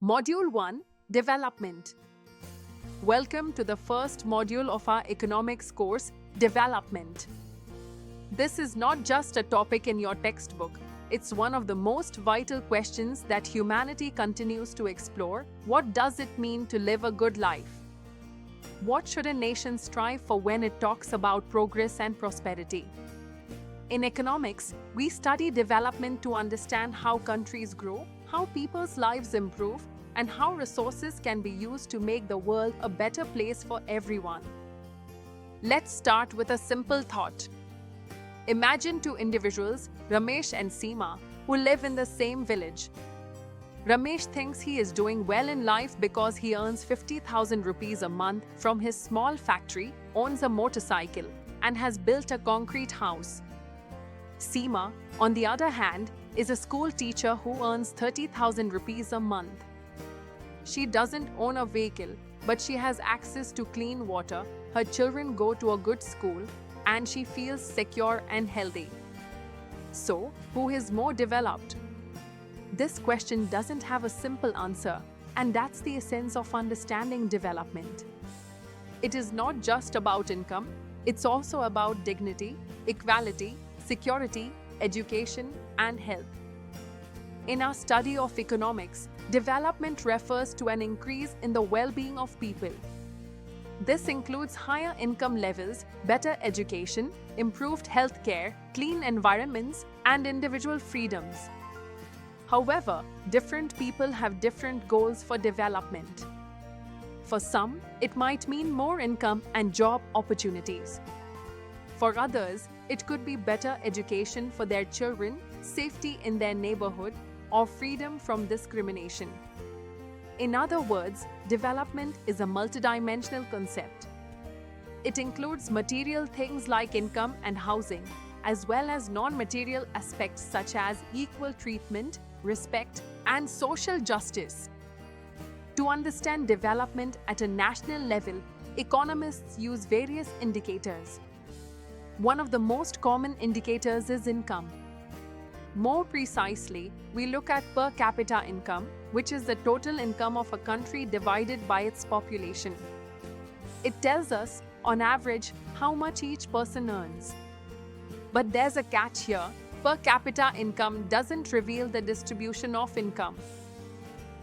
Module 1, Development. Welcome to the first module of our economics course, Development. This is not just a topic in your textbook. It's one of the most vital questions that humanity continues to explore. What does it mean to live a good life? What should a nation strive for when it talks about progress and prosperity? In economics, we study development to understand how countries grow, how people's lives improve, and how resources can be used to make the world a better place for everyone. Let's start with a simple thought. Imagine two individuals, Ramesh and Seema, who live in the same village. Ramesh thinks he is doing well in life because he earns 50,000 rupees a month from his small factory, owns a motorcycle, and has built a concrete house. Seema, on the other hand, is a school teacher who earns 30,000 rupees a month. She doesn't own a vehicle, but she has access to clean water, her children go to a good school, and she feels secure and healthy. So, who is more developed? This question doesn't have a simple answer, and that's the essence of understanding development. It is not just about income, it's also about dignity, equality, security, education, and health. In our study of economics, development refers to an increase in the well-being of people. This includes higher income levels, better education, improved health care, clean environments, and individual freedoms. However, different people have different goals for development. For some, it might mean more income and job opportunities. For others, it could be better education for their children, safety in their neighborhood, or freedom from discrimination. In other words, development is a multidimensional concept. It includes material things like income and housing, as well as non-material aspects such as equal treatment, respect, and social justice. To understand development at a national level, economists use various indicators. One of the most common indicators is income. More precisely, we look at per capita income, which is the total income of a country divided by its population. It tells us, on average, how much each person earns. But there's a catch here: per capita income doesn't reveal the distribution of income.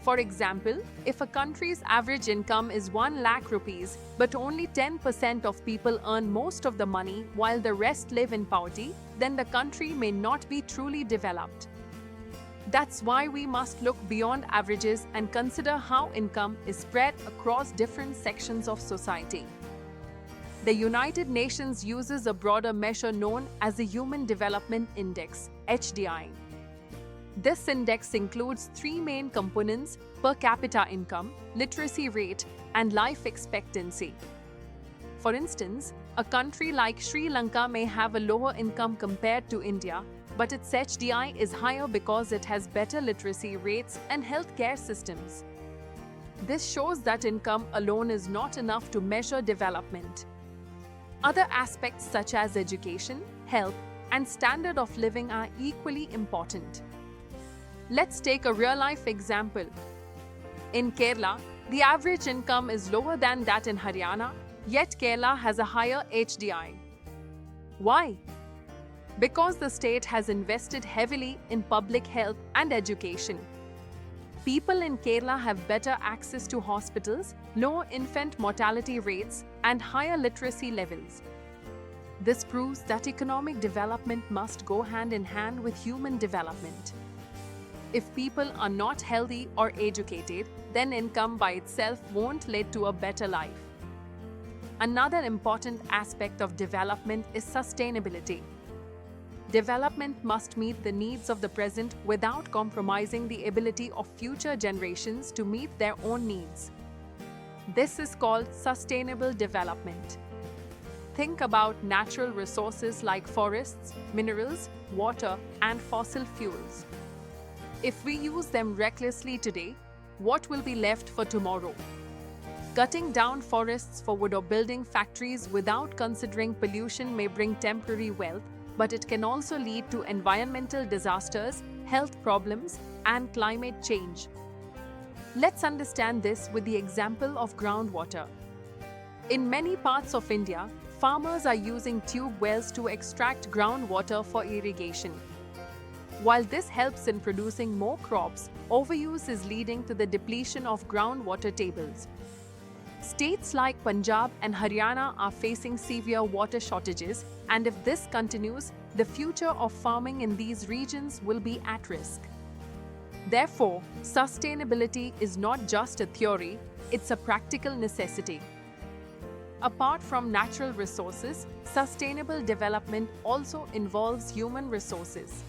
For example, if a country's average income is 1 lakh rupees, but only 10% of people earn most of the money while the rest live in poverty, then the country may not be truly developed. That's why we must look beyond averages and consider how income is spread across different sections of society. The United Nations uses a broader measure known as the Human Development Index, HDI. This index includes three main components: per capita income, literacy rate, and life expectancy. For instance, a country like Sri Lanka may have a lower income compared to India, but its HDI is higher because it has better literacy rates and healthcare systems. This shows that income alone is not enough to measure development. Other aspects such as education, health, and standard of living are equally important. Let's take a real-life example. In Kerala, the average income is lower than that in Haryana, yet Kerala has a higher HDI. Why? Because the state has invested heavily in public health and education. People in Kerala have better access to hospitals, lower infant mortality rates, and higher literacy levels. This proves that economic development must go hand in hand with human development. If people are not healthy or educated, then income by itself won't lead to a better life. Another important aspect of development is sustainability. Development must meet the needs of the present without compromising the ability of future generations to meet their own needs. This is called sustainable development. Think about natural resources like forests, minerals, water, and fossil fuels. If we use them recklessly today, what will be left for tomorrow? Cutting down forests for wood or building factories without considering pollution may bring temporary wealth, but it can also lead to environmental disasters, health problems, and climate change. Let's understand this with the example of groundwater. In many parts of India, farmers are using tube wells to extract groundwater for irrigation. While this helps in producing more crops, overuse is leading to the depletion of groundwater tables. States like Punjab and Haryana are facing severe water shortages, and if this continues, the future of farming in these regions will be at risk. Therefore, sustainability is not just a theory, it's a practical necessity. Apart from natural resources, sustainable development also involves human resources.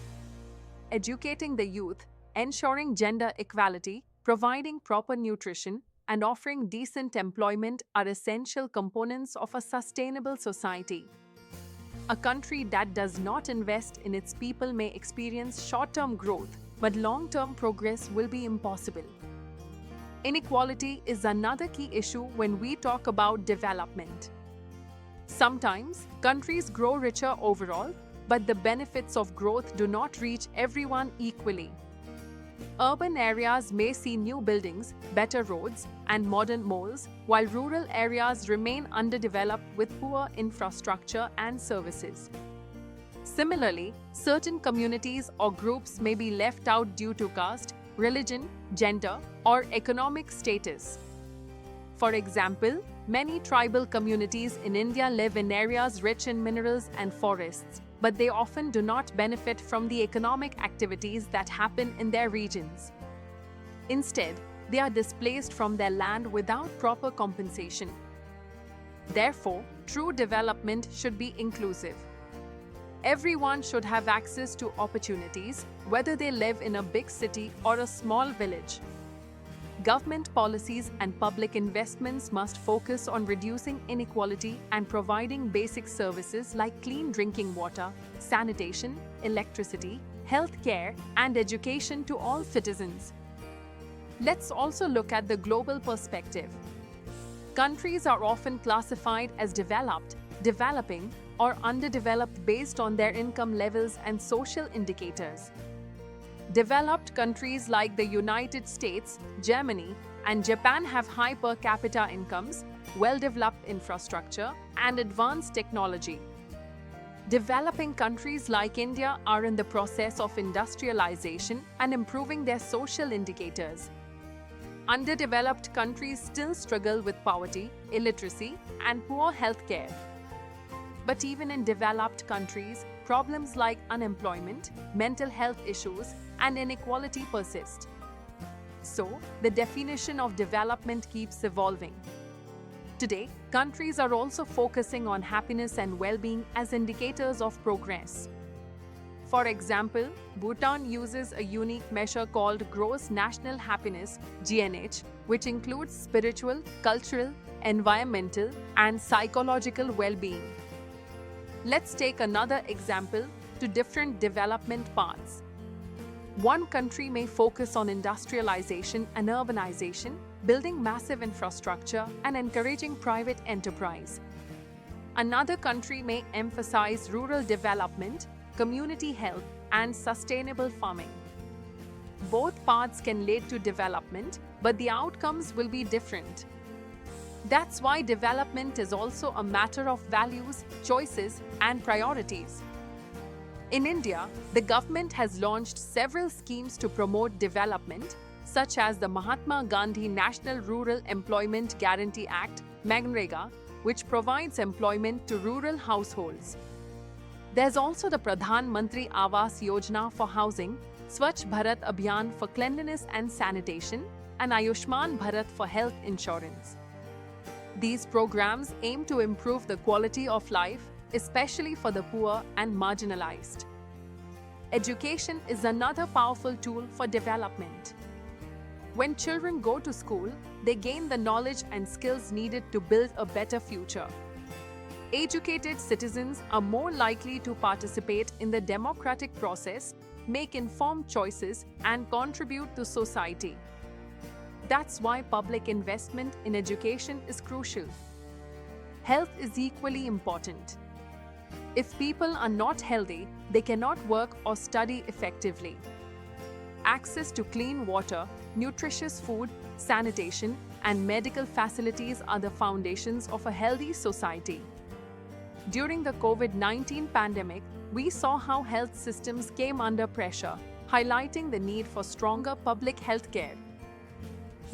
Educating the youth, ensuring gender equality, providing proper nutrition, and offering decent employment are essential components of a sustainable society. A country that does not invest in its people may experience short-term growth, but long-term progress will be impossible. Inequality is another key issue when we talk about development. Sometimes, countries grow richer overall, but the benefits of growth do not reach everyone equally. Urban areas may see new buildings, better roads, and modern malls, while rural areas remain underdeveloped with poor infrastructure and services. Similarly, certain communities or groups may be left out due to caste, religion, gender, or economic status. For example, many tribal communities in India live in areas rich in minerals and forests, but they often do not benefit from the economic activities that happen in their regions. Instead, they are displaced from their land without proper compensation. Therefore, true development should be inclusive. Everyone should have access to opportunities, whether they live in a big city or a small village. Government policies and public investments must focus on reducing inequality and providing basic services like clean drinking water, sanitation, electricity, health care, and education to all citizens. Let's also look at the global perspective. Countries are often classified as developed, developing, or underdeveloped based on their income levels and social indicators. Developed countries like the United States, Germany, and Japan have high per capita incomes, well-developed infrastructure, and advanced technology. Developing countries like India are in the process of industrialization and improving their social indicators. Underdeveloped countries still struggle with poverty, illiteracy, and poor healthcare. But even in developed countries, problems like unemployment, mental health issues, and inequality persist. So, the definition of development keeps evolving. Today, countries are also focusing on happiness and well-being as indicators of progress. For example, Bhutan uses a unique measure called Gross National Happiness (GNH), which includes spiritual, cultural, environmental, and psychological well-being. Let's take another example to different development paths. One country may focus on industrialization and urbanization, building massive infrastructure and encouraging private enterprise. Another country may emphasize rural development, community health, and sustainable farming. Both paths can lead to development, but the outcomes will be different. That's why development is also a matter of values, choices, and priorities. In India, the government has launched several schemes to promote development, such as the Mahatma Gandhi National Rural Employment Guarantee Act (MGNREGA), which provides employment to rural households. There's also the Pradhan Mantri Awas Yojana for housing, Swachh Bharat Abhiyan for cleanliness and sanitation, and Ayushman Bharat for health insurance. These programs aim to improve the quality of life, especially for the poor and marginalized. Education is another powerful tool for development. When children go to school, they gain the knowledge and skills needed to build a better future. Educated citizens are more likely to participate in the democratic process, make informed choices, and contribute to society. That's why public investment in education is crucial. Health is equally important. If people are not healthy, they cannot work or study effectively. Access to clean water, nutritious food, sanitation, and medical facilities are the foundations of a healthy society. During the COVID-19 pandemic, we saw how health systems came under pressure, highlighting the need for stronger public health care.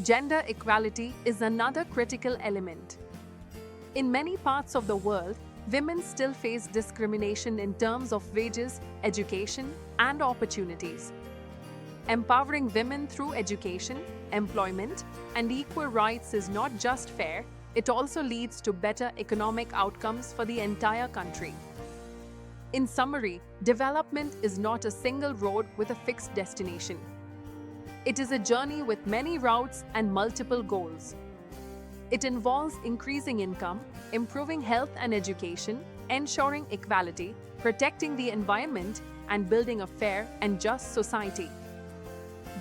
Gender equality is another critical element. In many parts of the world, women still face discrimination in terms of wages, education, and opportunities. Empowering women through education, employment, and equal rights is not just fair, it also leads to better economic outcomes for the entire country. In summary, development is not a single road with a fixed destination. It is a journey with many routes and multiple goals. It involves increasing income, improving health and education, ensuring equality, protecting the environment, and building a fair and just society.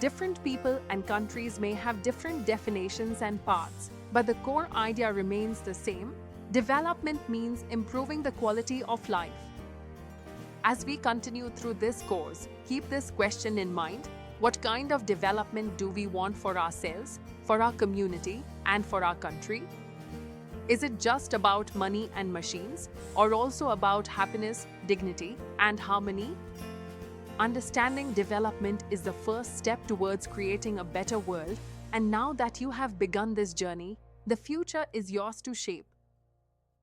Different people and countries may have different definitions and paths, but the core idea remains the same. Development means improving the quality of life. As we continue through this course, keep this question in mind: what kind of development do we want for ourselves, for our community, and for our country? Is it just about money and machines, or also about happiness, dignity, and harmony? Understanding development is the first step towards creating a better world, and now that you have begun this journey, the future is yours to shape.